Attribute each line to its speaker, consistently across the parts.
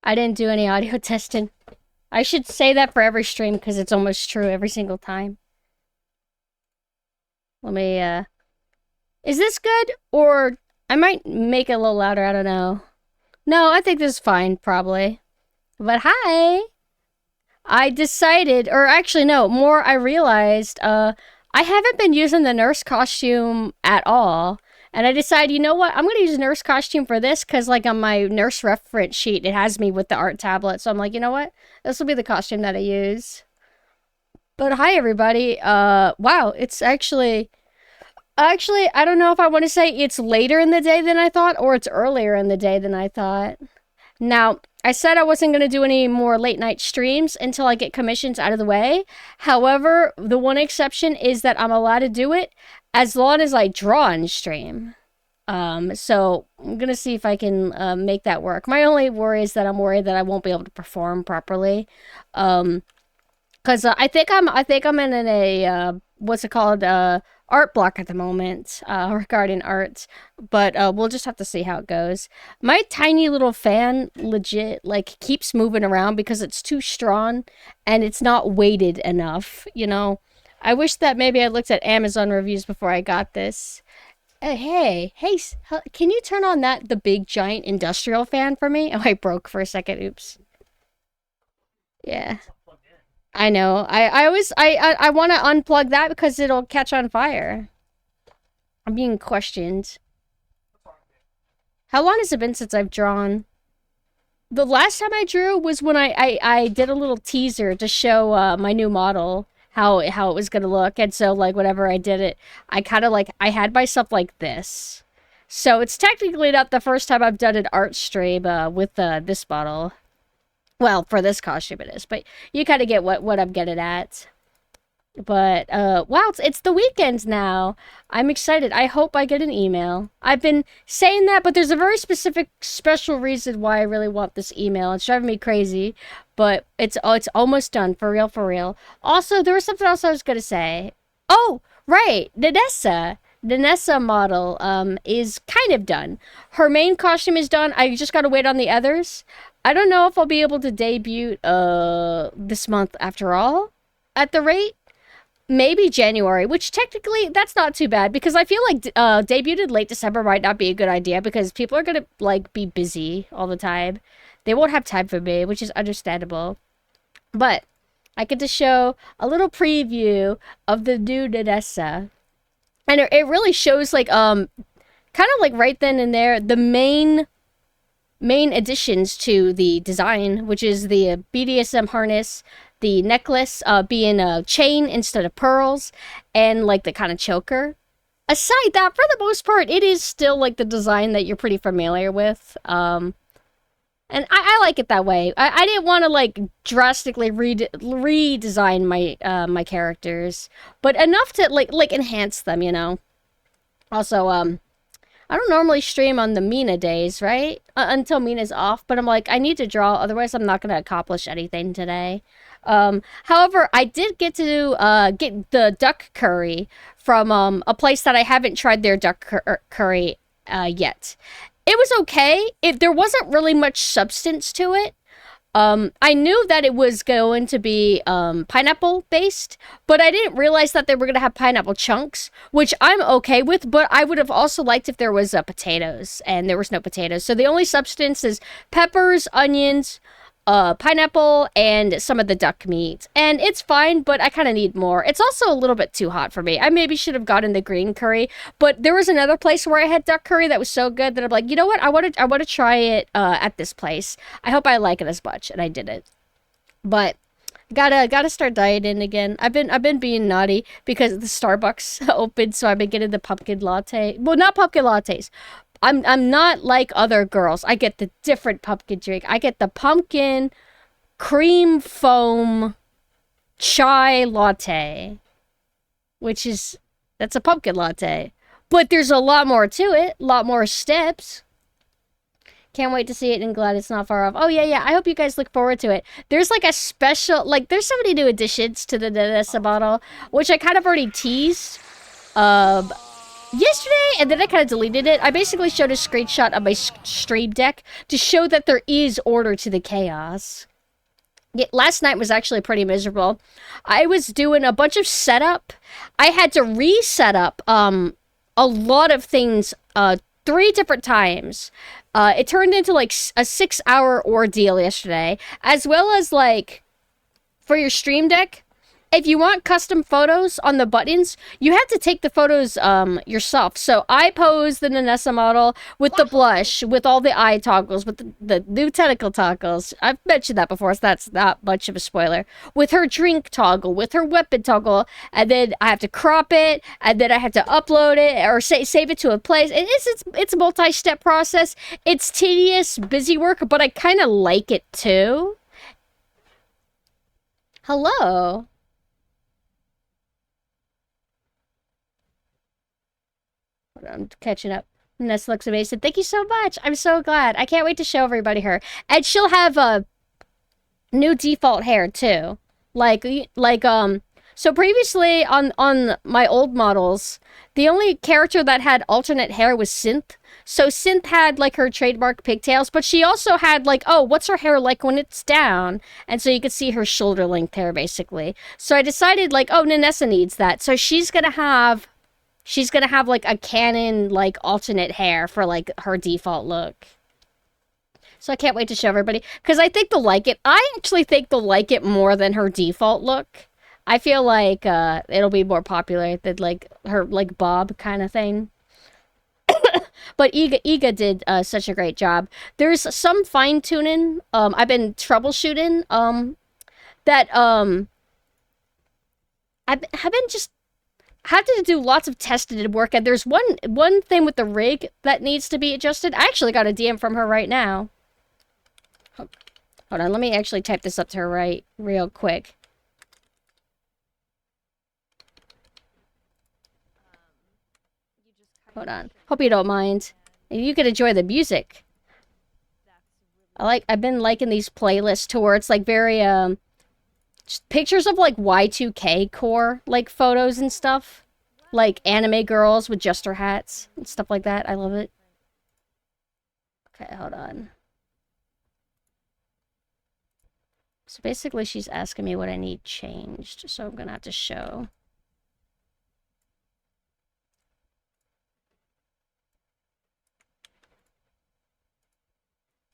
Speaker 1: I didn't do any audio testing. I should say that for every stream because it's almost true every single time. Let me, Is this good? Or I might make it a little louder, I don't know. No, I think this is fine, probably. But hi! I decided, or actually no, more I realized, I haven't been using the nurse costume at all. And I decided, you know what, I'm going to use a nurse costume for this because, like, on my nurse reference sheet, it has me with the art tablet. So I'm like, you know what, this will be the costume that I use. But hi, everybody. Wow, it's actually, I don't know if I want to say it's later in the day than I thought or it's earlier in the day than I thought. Now, I said I wasn't going to do any more late night streams until I get commissions out of the way. However, the one exception is that I'm allowed to do it as long as I draw and stream. So I'm going to see if I can make that work. My only worry is that I'm worried that I won't be able to perform properly. Because I think I'm in a what's it called, art block at the moment, regarding art. But we'll just have to see how it goes. My tiny little fan legit like keeps moving around because it's too strong and it's not weighted enough. You know, I wish that maybe I looked at Amazon reviews before I got this. Hey, can you turn on the big giant industrial fan for me? Oh, I broke for a second. Oops. Yeah. I know. I always I want to unplug that because it'll catch on fire. I'm being questioned. How long has it been since I've drawn? The last time I drew was when I did a little teaser to show my new model how it was gonna look, and so like whenever I did it, I kind of like I had myself like this. So it's technically not the first time I've done an art stream with this model. Well, for this costume it is, but you kind of get what I'm getting at. But wow, it's the weekend now. I'm excited. I hope I get an email. I've been saying that, but there's a very specific, special reason why I really want this email. It's driving me crazy, but it's almost done, for real, for real. Also, there was something else I was gonna say. Oh, right, The Nessa model is kind of done. Her main costume is done. I just gotta wait on the others. I don't know if I'll be able to debut this month after all. At the rate, maybe January, which technically that's not too bad because I feel like debuted late December might not be a good idea because people are gonna like be busy all the time. They won't have time for me, which is understandable. But I get to show a little preview of the new Nadessa. And it really shows like kind of like right then and there the main main additions to the design, which is the BDSM harness, the necklace being a chain instead of pearls, and like the kind of choker. Aside that, for the most part, it is still like the design that you're pretty familiar with. And I like it that way. I didn't want to like drastically redesign my my characters, but enough to like enhance them, you know. Also, I don't normally stream on the Mina days, right? Until Mina's off, but I'm like, I need to draw, otherwise I'm not gonna accomplish anything today. However, I did get to get the duck curry from a place that I haven't tried their duck curry yet. It was okay. There wasn't really much substance to it. I knew that it was going to be pineapple based, but I didn't realize that they were going to have pineapple chunks, which I'm okay with, but I would have also liked if there was potatoes, and there was no potatoes. So the only substance is peppers, onions, pineapple, and some of the duck meat. And it's fine, but I kind of need more. It's also a little bit too hot for me. I maybe should have gotten the green curry, but there was another place where I had duck curry that was so good that I'm like, you know what? I want to try it at this place. I hope I like it as much, and I didn't. But gotta start dieting again. I've been being naughty because the Starbucks opened, so I've been getting the pumpkin latte. Well, not pumpkin lattes. I'm not like other girls. I get the different pumpkin drink. I get the pumpkin cream foam chai latte, that's a pumpkin latte. But there's a lot more to it, a lot more steps. Can't wait to see it and glad it's not far off. Oh, yeah. I hope you guys look forward to it. There's like a special, like there's so many new additions to the Nessa bottle, which I kind of already teased. Yesterday, and then I kind of deleted it. I basically showed a screenshot of my stream deck to show that there is order to the chaos. Last night was actually pretty miserable. I was doing a bunch of setup. I had to reset up a lot of things 3 different times. It turned into like a 6-hour ordeal yesterday, as well as like for your stream deck. If you want custom photos on the buttons, you have to take the photos yourself. So I posed the Nanessa model with the blush, with all the eye toggles, with the new tentacle toggles. I've mentioned that before, so that's not much of a spoiler. With her drink toggle, with her weapon toggle, and then I have to crop it, and then I have to upload it or save it to a place. It's a multi-step process. It's tedious, busy work, but I kind of like it too. Hello. I'm catching up. Ness looks amazing. Thank you so much. I'm so glad. I can't wait to show everybody her. And she'll have a new default hair too. So previously on my old models, the only character that had alternate hair was Synth. So Synth had like her trademark pigtails, but she also had like, oh, what's her hair like when it's down? And so you could see her shoulder length hair basically. So I decided like, oh, Nanessa needs that. So she's gonna have like a canon like alternate hair for like her default look. So I can't wait to show everybody because I think they'll like it. I actually think they'll like it more than her default look. I feel like it'll be more popular than like her like bob kind of thing. But Iga did such a great job. There's some fine tuning. I've been troubleshooting. I've been just had to do lots of tested work, and there's one thing with the rig that needs to be adjusted. I actually got a DM from her right now. Hold on, let me actually type this up to her real quick. Hold on. Hope you don't mind. You can enjoy the music. I've been liking these playlists to where it's like very just pictures of like Y2K core like photos and stuff. Like anime girls with jester hats and stuff like that. I love it. Okay, hold on. So basically she's asking me what I need changed. So I'm gonna have to show.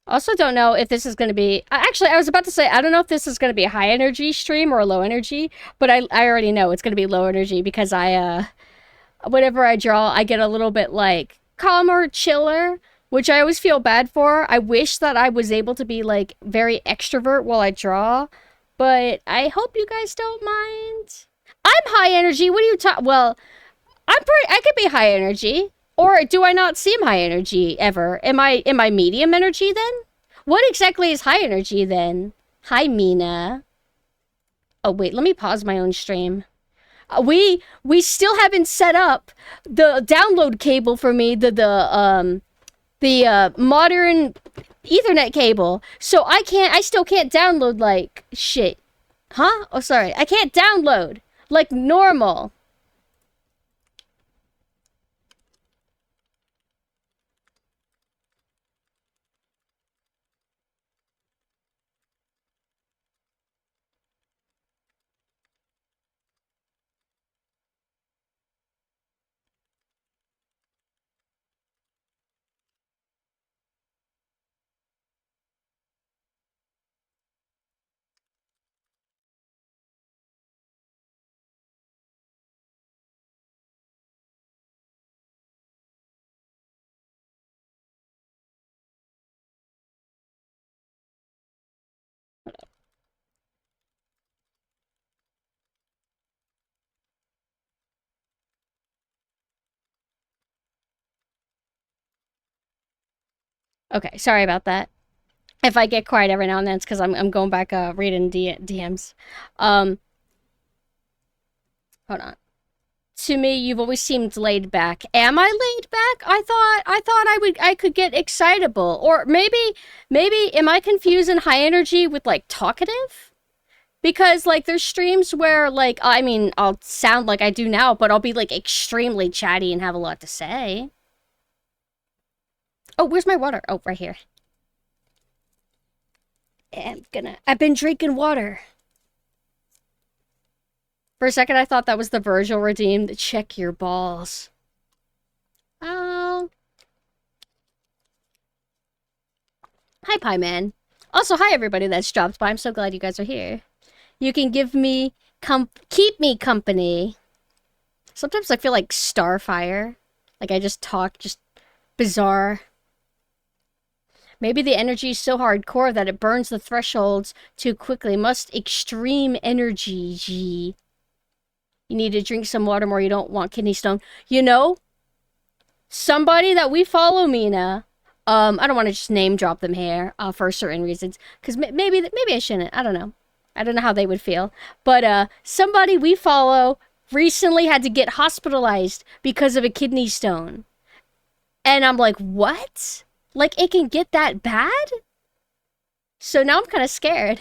Speaker 1: Also don't know if this is going to be... Actually, I was about to say, I don't know if this is going to be a high energy stream or a low energy, but I already know it's going to be low energy because whenever I draw, I get a little bit, like, calmer, chiller. which I always feel bad for. I wish that I was able to be like very extrovert while I draw, but I hope you guys don't mind. I'm high energy. What are you talking? Well, I could be high energy, or do I not seem high energy ever? Am I medium energy then? What exactly is high energy then? Hi, Mina. Oh wait, let me pause my own stream. We still haven't set up the download cable for me, the modern Ethernet cable. So I still can't download like shit. Huh? Oh, sorry. I can't download like normal. Okay, sorry about that. If I get quiet every now and then, it's because I'm going back reading DMs. Hold on. To me, you've always seemed laid back. Am I laid back? I thought I could get excitable, or maybe am I confusing high energy with like talkative? Because like there's streams where like I mean I'll sound like I do now, but I'll be like extremely chatty and have a lot to say. Oh, where's my water? Oh, right here. I've been drinking water. For a second, I thought that was the Virgil redeemed. Check your balls. Oh. Hi, Pie Man. Also, hi, everybody that's dropped by. I'm so glad you guys are here. You can keep me company. Sometimes I feel like Starfire. Like I just talk, just bizarre. Maybe the energy is so hardcore that it burns the thresholds too quickly. Must extreme energy, G. You need to drink some water more. You don't want kidney stone. You know, somebody that we follow, Mina. I don't want to just name drop them here for certain reasons, because maybe I shouldn't. I don't know. I don't know how they would feel. But somebody we follow recently had to get hospitalized because of a kidney stone, and I'm like, what? Like it can get that bad? So now I'm kind of scared.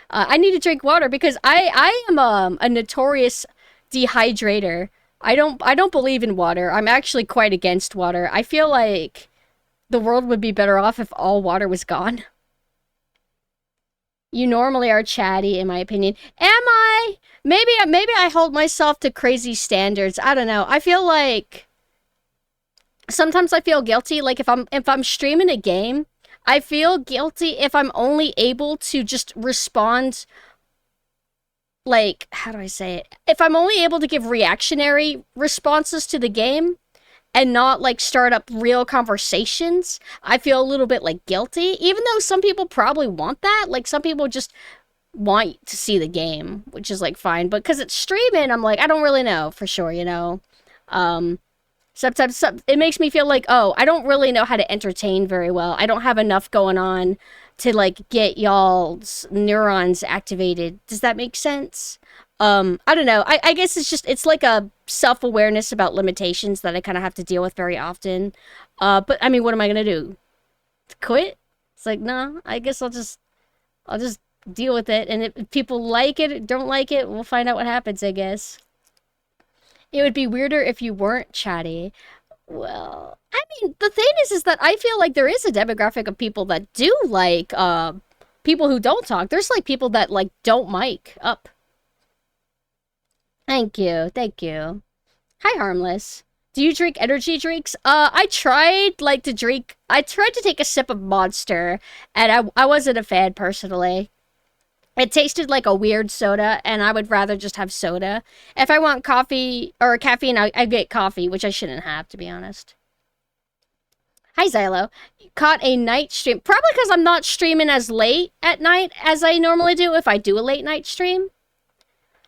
Speaker 1: I need to drink water because I am a notorious dehydrator. I don't believe in water. I'm actually quite against water. I feel like the world would be better off if all water was gone. You normally are chatty, in my opinion. Am I? Maybe I hold myself to crazy standards. I don't know. I feel like sometimes I feel guilty. Like if I'm streaming a game, I feel guilty if I'm only able to just respond. Like, how do I say it? If I'm only able to give reactionary responses to the game and not like start up real conversations, I feel a little bit like guilty, even though some people probably want that. Like some people just want to see the game, which is like fine, but because it's streaming, I'm like, I don't really know for sure, you know. Sometimes it makes me feel like, oh, I don't really know how to entertain very well. I don't have enough going on to like get y'all's neurons activated. Does that make sense? I don't know. I guess it's like a self-awareness about limitations that I kind of have to deal with very often. But I mean, what am I gonna do? Quit? It's like, no, I guess I'll just deal with it. And if people like it, don't like it, we'll find out what happens, I guess. It would be weirder if you weren't chatty. Well, I mean, the thing is that I feel like there is a demographic of people that do like, people who don't talk. There's like people that like don't mic up. Thank you. Hi, Harmless. Do you drink energy drinks? I tried to take a sip of Monster, and I wasn't a fan personally. It tasted like a weird soda, and I would rather just have soda. If I want coffee or caffeine, I get coffee, which I shouldn't have, to be honest. Hi, Xylo. Caught a night stream. Probably because I'm not streaming as late at night as I normally do if I do a late night stream.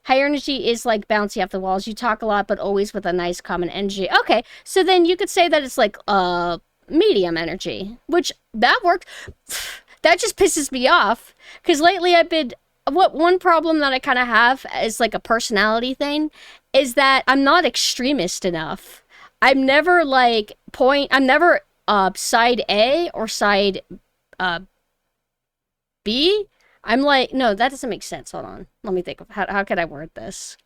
Speaker 1: High energy is like bouncy off the walls. You talk a lot, but always with a nice common energy. Okay, so then you could say that it's like medium energy, which that worked. That just pisses me off because lately I've been. One problem that I kind of have is like a personality thing is that I'm not extremist enough. I'm never like I'm never side A or side B. I'm like, no, that doesn't make sense. Hold on. Let me think of how could I word this?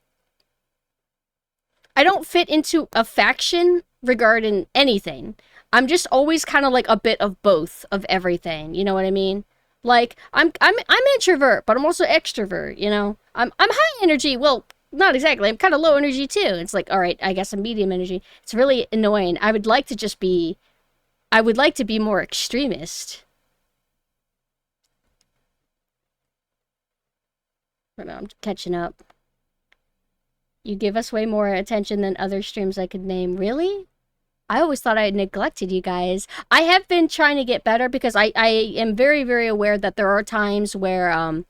Speaker 1: I don't fit into a faction regarding anything. I'm just always kind of like a bit of both of everything. You know what I mean? Like I'm introvert, but I'm also extrovert, you know? I'm high energy. Well, not exactly. I'm kind of low energy too. It's like, all right, I guess I'm medium energy. It's really annoying. I would like to be more extremist. But I'm catching up. You give us way more attention than other streams I could name. Really? I always thought I had neglected you guys. I have been trying to get better because I am very, very aware that there are times where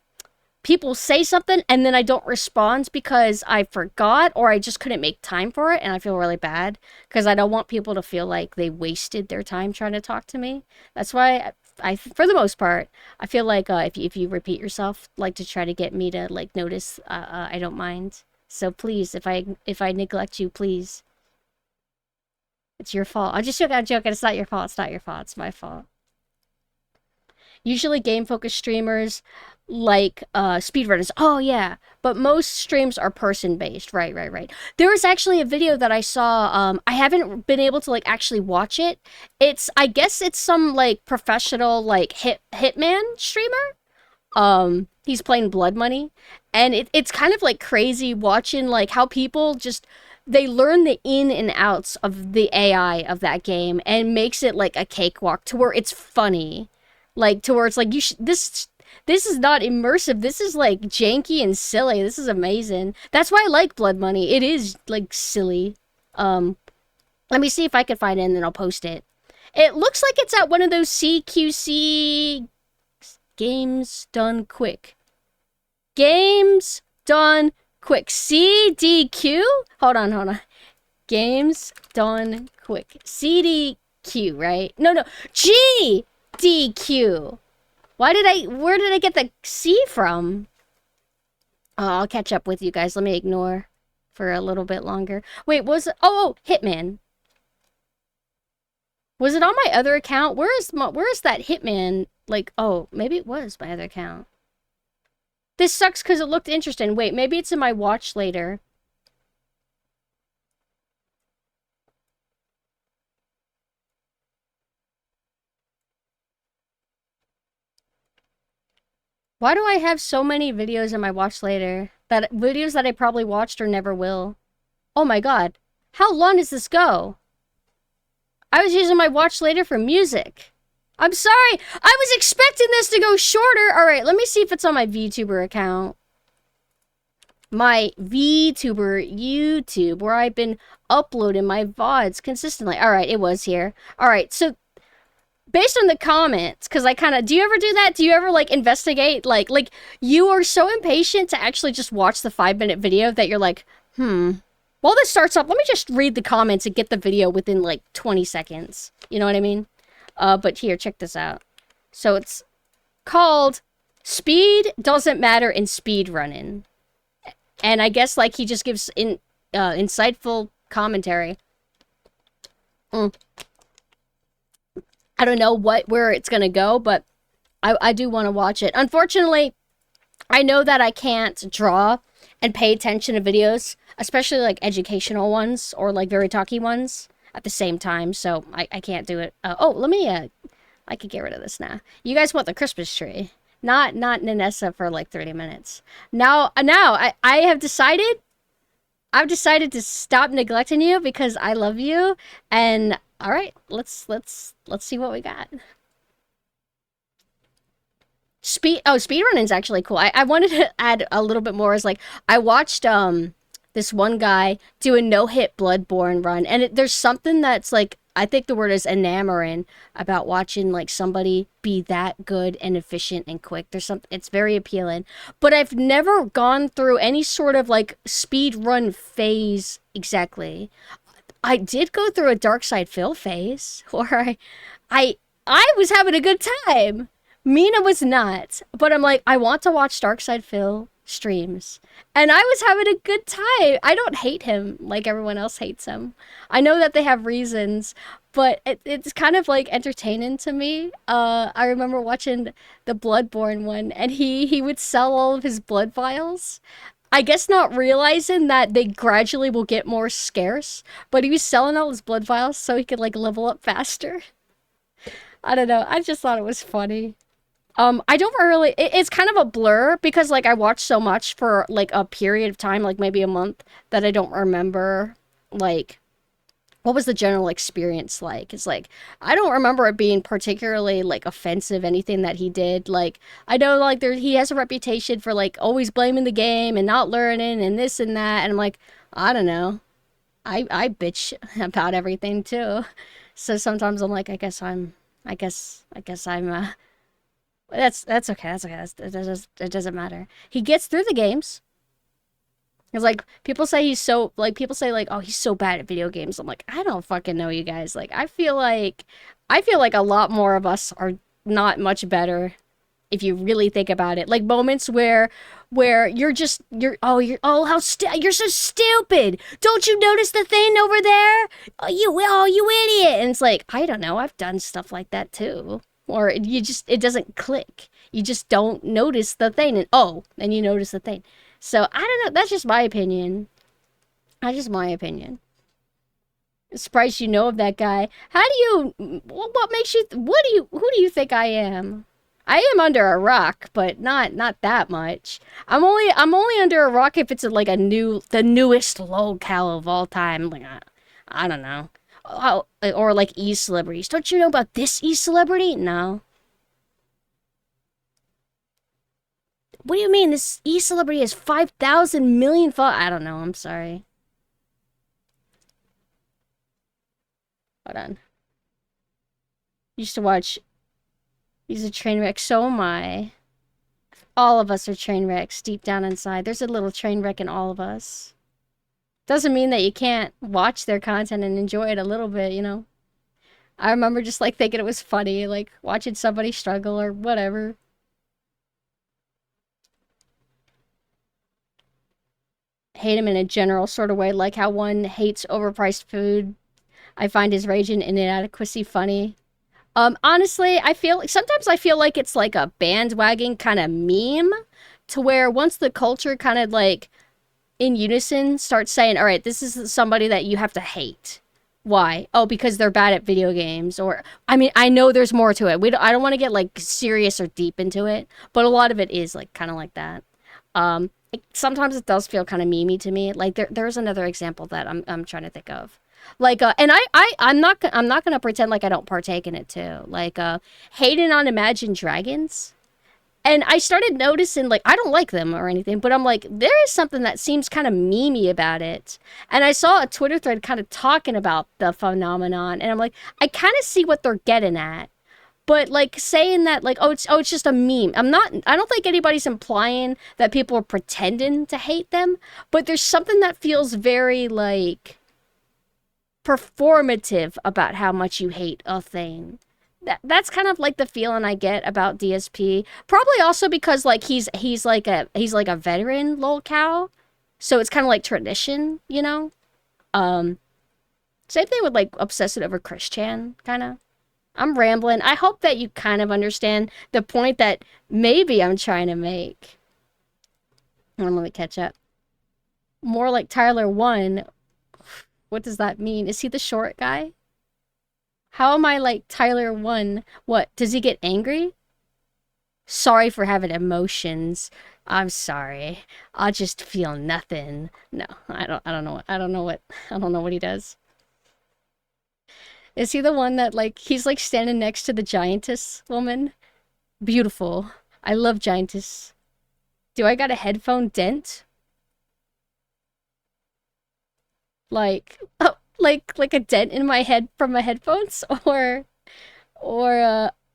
Speaker 1: people say something and then I don't respond because I forgot or I just couldn't make time for it, and I feel really bad because I don't want people to feel like they wasted their time trying to talk to me. That's why I for the most part, I feel like if you repeat yourself, like to try to get me to like notice, I don't mind. So please, if I neglect you, please. It's your fault. I'm joking. It's not your fault. It's not your fault. It's my fault. Usually game-focused streamers like speedrunners. Oh, yeah. But most streams are person-based. Right. There was actually a video that I saw. I haven't been able to, like, actually watch it. I guess it's some, like, professional, like, hitman streamer. He's playing Blood Money. And it's kind of, like, crazy watching, like, how people just... They learn the in and outs of the AI of that game and makes it like a cakewalk to where it's funny. Like to where it's like this is not immersive. This is like janky and silly. This is amazing. That's why I like Blood Money. It is like silly. Let me see if I can find it and then I'll post it. It looks like it's at one of those CQC games done quick. Games done quick. CDQ? Hold on. Games done quick. CDQ, right? No. GDQ. Where did I get the C from? Oh, I'll catch up with you guys. Let me ignore for a little bit longer. Wait, oh, Hitman. Was it on my other account? Where is that Hitman? Like, oh, maybe it was my other account. This sucks because it looked interesting. Wait, maybe it's in my watch later. Why do I have so many videos in my watch later? Videos that I probably watched or never will. Oh my god. How long does this go? I was using my watch later for music. I'm sorry. I was expecting this to go shorter. All right, let me see if it's on my VTuber account. My VTuber YouTube, where I've been uploading my VODs consistently. All right, it was here. All right, so based on the comments, because I kind of... Do you ever do that? Do you ever, like, investigate? Like, you are so impatient to actually just watch the 5-minute video that you're like, while this starts up, let me just read the comments and get the video within, like, 20 seconds. You know what I mean? But here, check this out. So it's called Speed Doesn't Matter in Speed Running. And I guess, like, he just gives insightful commentary. I don't know where it's gonna go, but I do want to watch it. Unfortunately, I know that I can't draw and pay attention to videos, especially, like, educational ones or, like, very talky ones at the same time, so I can't do it. Let me, I could get rid of this now. You guys want the Christmas tree. Not Nanessa for like 30 minutes. Now I have decided, I've decided to stop neglecting you because I love you, and alright, let's see what we got. Speedrunning's actually cool. I wanted to add a little bit more as like, I watched, this one guy do a no-hit Bloodborne run, and there's something that's like I think the word is enamoring about watching like somebody be that good and efficient and quick. There's something, it's very appealing. But I've never gone through any sort of like speed run phase exactly. I did go through a Dark Side Phil phase where I I was having a good time. Mina was not, but I'm like, I want to watch Dark Side Phil streams. And I was having a good time. I don't hate him like everyone else hates him. I know that they have reasons, but it's kind of like entertaining to me. I remember watching the Bloodborne one, and he would sell all of his blood vials. I guess not realizing that they gradually will get more scarce, but he was selling all his blood vials so he could like level up faster. I don't know. I just thought it was funny. I don't really. It's kind of a blur because like I watched so much for like a period of time, like maybe a month, that I don't remember like what was the general experience like. It's like I don't remember it being particularly like offensive, anything that he did. Like I know like he has a reputation for like always blaming the game and not learning and this and that, and I'm like, I don't know. I bitch about everything too. So sometimes I'm like, I guess I'm that's okay. That's okay. It doesn't matter. He gets through the games. It's like people say he's so like people say like, oh, he's so bad at video games. I'm like, I don't fucking know, you guys. Like I feel like a lot more of us are not much better if you really think about it. Like moments where you're you're so stupid. Don't you notice the thing over there? Oh you idiot. And it's like, I don't know. I've done stuff like that too. Or it doesn't click. You just don't notice the thing, and you notice the thing. So I don't know. That's just my opinion. That's just my opinion. I'm surprised you know of that guy. How do you? What makes you? Who do you think I am? I am under a rock, but not that much. I'm only under a rock if it's like the newest locale of all time. Like I don't know. Oh, or like e-celebrities. Don't you know about this e-celebrity? No. What do you mean this e-celebrity has 5,000 million followers? I don't know. I'm sorry. Hold on. Used to watch. He's a train wreck. So am I. All of us are train wrecks deep down inside. There's a little train wreck in all of us. Doesn't mean that you can't watch their content and enjoy it a little bit, you know? I remember just like thinking it was funny, like watching somebody struggle or whatever. Hate him in a general sort of way, like how one hates overpriced food. I find his rage and inadequacy funny. Honestly, sometimes I feel like it's like a bandwagon kind of meme to where once the culture kind of like in unison starts saying, all right, this is somebody that you have to hate. Why? Oh, because they're bad at video games. Or, I mean, I know there's more to it. I don't want to get like serious or deep into it, but a lot of it is like kind of like that. Sometimes it does feel kind of memey to me. Like there's another example that I'm trying to think of. Like and I'm not gonna pretend like I don't partake in it too. Like hating on Imagine Dragons. And I started noticing, like, I don't like them or anything, but I'm like, there is something that seems kind of memey about it. And I saw a Twitter thread kind of talking about the phenomenon, and I'm like, I kind of see what they're getting at. But, like, saying that, like, it's just a meme. I don't think anybody's implying that people are pretending to hate them, but there's something that feels very, like, performative about how much you hate a thing. That's kind of like the feeling I get about DSP. Probably also because like he's like a veteran lolcow, so it's kind of like tradition, you know. Same thing with like obsessive over Christian, kind of. I'm rambling. I hope that you kind of understand the point that maybe I'm trying to make. Let me catch up. More like Tyler 1. What does that mean? Is he the short guy? How am I like Tyler 1? What? Does he get angry? Sorry for having emotions. I'm sorry. I'll just feel nothing. No, I don't know what he does. Is he the one that like he's like standing next to the giantess woman? Beautiful. I love giantess. Do I got a headphone dent? Like, oh, like a dent in my head from my headphones, or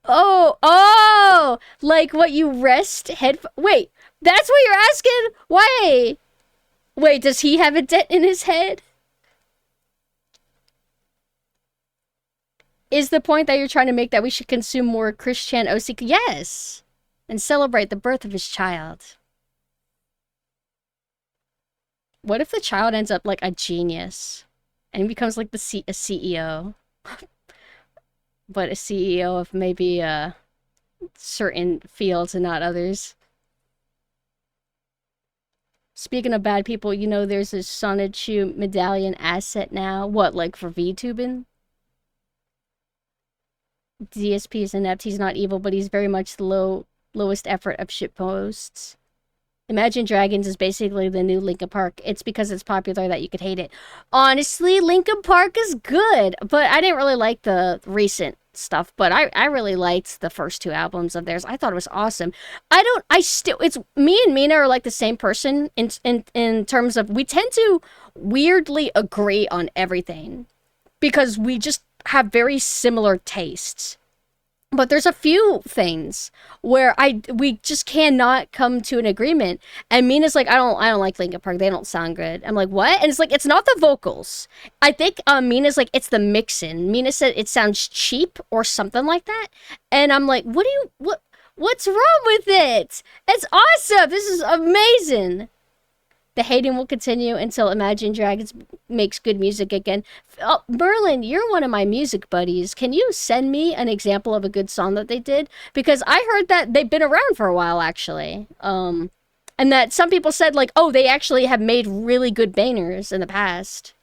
Speaker 1: oh, like what you rest head. Wait, that's what you're asking? Why? Wait, does he have a dent in his head? Is the point that you're trying to make that we should consume more Christian OC? Yes, and celebrate the birth of his child. What if the child ends up like a genius and he becomes like a CEO, but a CEO of maybe certain fields and not others? Speaking of bad people, you know there's a Sonichu medallion asset now. What, like for VTubing? DSP is inept. He's not evil, but he's very much the lowest effort of shitposts. Imagine Dragons is basically the new Linkin Park. It's because it's popular that you could hate it. Honestly, Linkin Park is good, but I didn't really like the recent stuff, but I really liked the first two albums of theirs. I thought it was awesome. It's me and Mina are like the same person in terms of we tend to weirdly agree on everything because we just have very similar tastes. But there's a few things where we just cannot come to an agreement. And Mina's like, I don't like Linkin Park. They don't sound good. I'm like, what? And it's like, it's not the vocals. I think Mina's like, it's the mixing. Mina said it sounds cheap or something like that. And I'm like, what's wrong with it? It's awesome. This is amazing. The hating will continue until Imagine Dragons makes good music again. Oh, Merlin, you're one of my music buddies. Can you send me an example of a good song that they did? Because I heard that they've been around for a while, actually. And that some people said, like, oh, they actually have made really good bangers in the past.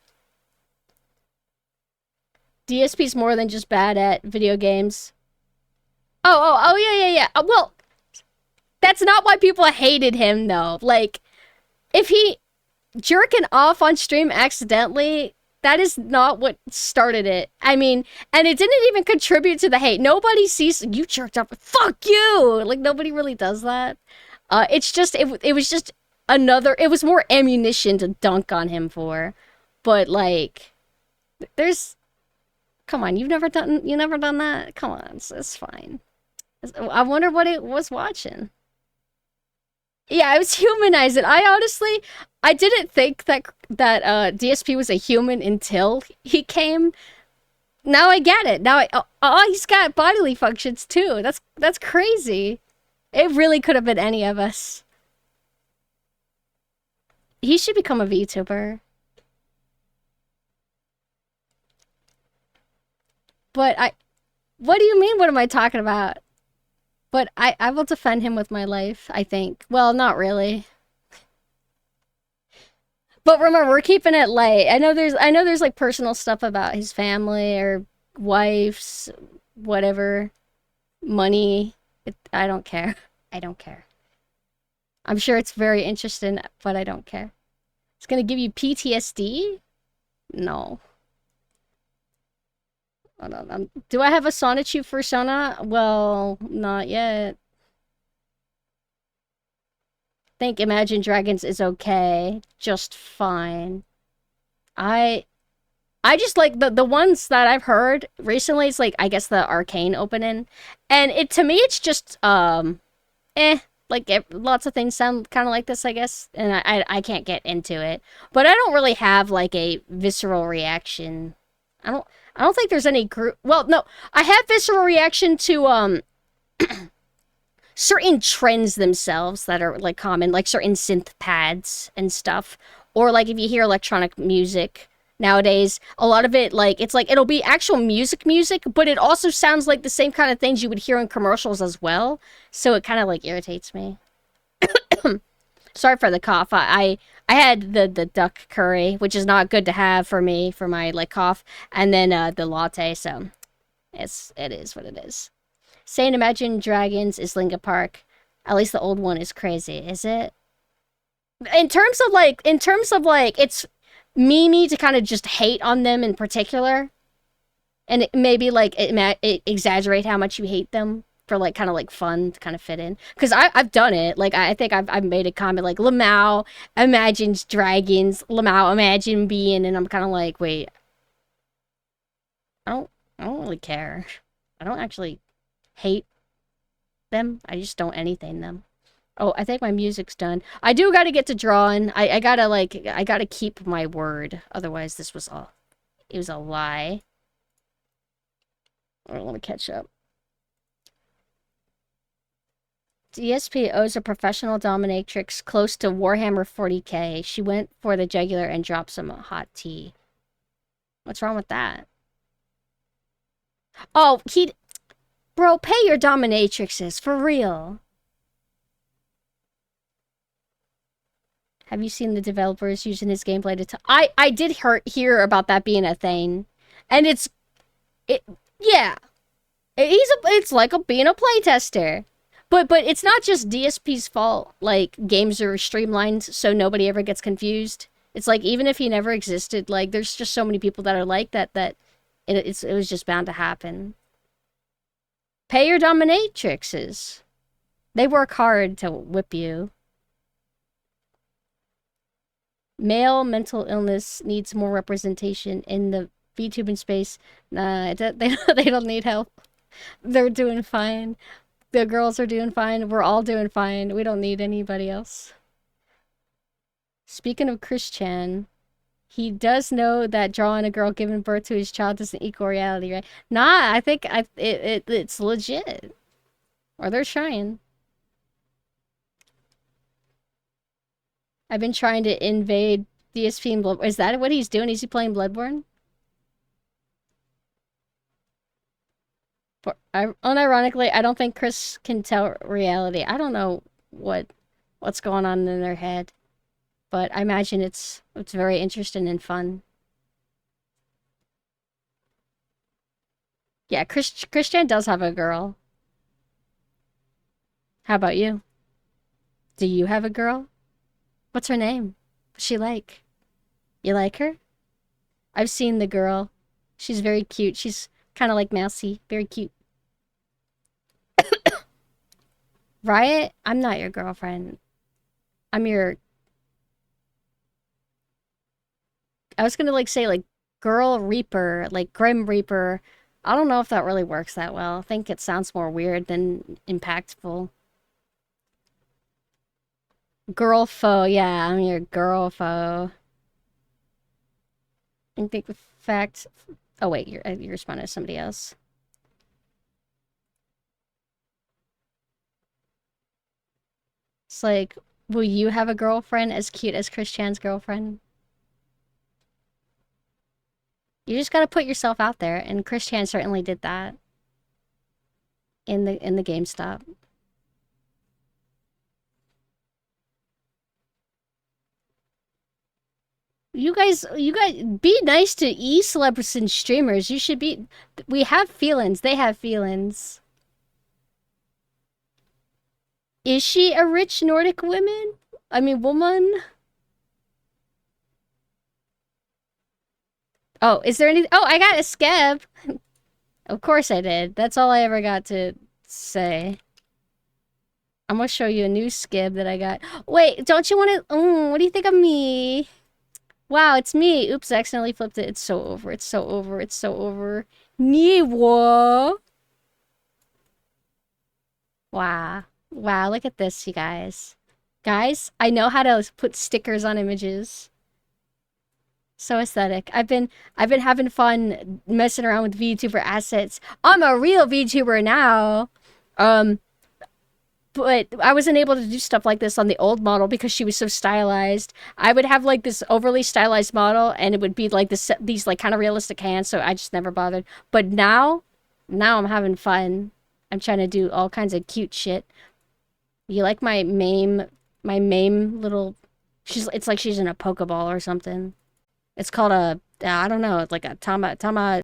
Speaker 1: DSP's more than just bad at video games. Oh, yeah. Well, that's not why people hated him, though. Like, if he jerking off on stream accidentally, that is not what started it. I mean, and it didn't even contribute to the hate. Nobody sees you jerked off. Fuck you! Like, nobody really does that. It's just, it was just another, it was more ammunition to dunk on him for. But, like, come on, you've never done that? Come on, it's fine. I wonder what it was watching. Yeah, I was humanizing. I didn't think that DSP was a human until he came. Now I get it. Now he's got bodily functions too. That's crazy. It really could have been any of us. He should become a VTuber. But what do you mean? What am I talking about? But I will defend him with my life, I think. Well, not really. But remember, we're keeping it light. I know there's like personal stuff about his family or wife's whatever, money. I don't care. I don't care. I'm sure it's very interesting, but I don't care. It's gonna give you PTSD? No. Hold on. Do I have a Sonichu persona? Well, not yet. Think Imagine Dragons is okay. Just fine. I just like the ones that I've heard recently. It's like, I guess the Arcane opening. And to me, it's just, like lots of things sound kind of like this, I guess. And I can't get into it. But I don't really have like a visceral reaction. I don't think there's any group. Well, no, I have visceral reaction to certain trends themselves that are like common, like certain synth pads and stuff, or like if you hear electronic music nowadays, a lot of it like it's like it'll be actual music, but it also sounds like the same kind of things you would hear in commercials as well. So it kind of like irritates me. Sorry for the cough. I had the duck curry, which is not good to have for me for my like cough, and then the latte. So it is what it is. Saying Imagine Dragons is Linkin Park. At least the old one is crazy, is it? In terms of like, it's memey to kind of just hate on them in particular, and maybe like it exaggerate how much you hate them for like kind of like fun to kind of fit in. Because I've done it. Like I think I've made a comment like Lamau imagines dragons, Lamau imagine being, and I'm kind of like, wait, I don't I don't really care. I don't actually hate them. I just don't anything them. Oh, I think my music's done. I do gotta get to drawing. I gotta I gotta keep my word. Otherwise this was all it was a lie. I don't want to catch up. DSP owes a professional dominatrix close to Warhammer 40k. She went for the jugular and dropped some hot tea. What's wrong with that? Oh, Bro, pay your dominatrixes, for real. Have you seen the developers using his gameplay to I did hear about that being a thing. And yeah. It's like being a playtester. But it's not just DSP's fault. Like, games are streamlined so nobody ever gets confused. It's like, even if he never existed, like, there's just so many people that are like that it was just bound to happen. Pay your dominatrixes. They work hard to whip you. Male mental illness needs more representation in the VTubing space. Nah, they don't need help. They're doing fine. The girls are doing fine. We're all doing fine. We don't need anybody else. Speaking of Christian, he does know that drawing a girl giving birth to his child doesn't equal reality, right? Nah, I think it's legit. Or they're trying. I've been trying to invade DSP and Bloodborne. Is that what he's doing? Is he playing Bloodborne? Unironically, I don't think Chris can tell reality. I don't know what's going on in their head, but I imagine it's very interesting and fun. Yeah, Christian does have a girl. How about you? Do you have a girl? What's her name? What's she like? You like her? I've seen the girl. She's very cute. She's kind of like Mousy. Very cute. Riot, I'm not your girlfriend. I'm your... I was gonna say Girl Reaper, like Grim Reaper. I don't know if that really works that well. I think it sounds more weird than impactful. Girl foe, yeah, I'm your girl foe. I think the fact... Oh wait, you're responding to somebody else. It's like, will you have a girlfriend as cute as Christian's girlfriend? You just gotta put yourself out there, and Christian certainly did that. In the GameStop. You guys, be nice to e-celebs and streamers. You should be... We have feelings. They have feelings. Is she a rich Nordic woman? I mean, woman? Oh, is there any... Oh, I got a scab. Of course I did. That's all I ever got to say. I'm gonna show you a new skib that I got. Wait, don't you want to... what do you think of me? Wow, it's me. Oops, I accidentally flipped it. It's so over. It's so over. It's so over. Niwa. Wow. Wow, look at this, you guys. Guys, I know how to put stickers on images. So aesthetic. I've been having fun messing around with VTuber assets. I'm a real VTuber now. But I wasn't able to do stuff like this on the old model because she was so stylized. I would have like this overly stylized model and it would be like these like kind of realistic hands, so I just never bothered. But now I'm having fun. I'm trying to do all kinds of cute shit. You like my meme little... It's like she's in a Pokeball or something. It's called a... I don't know. It's like a Tama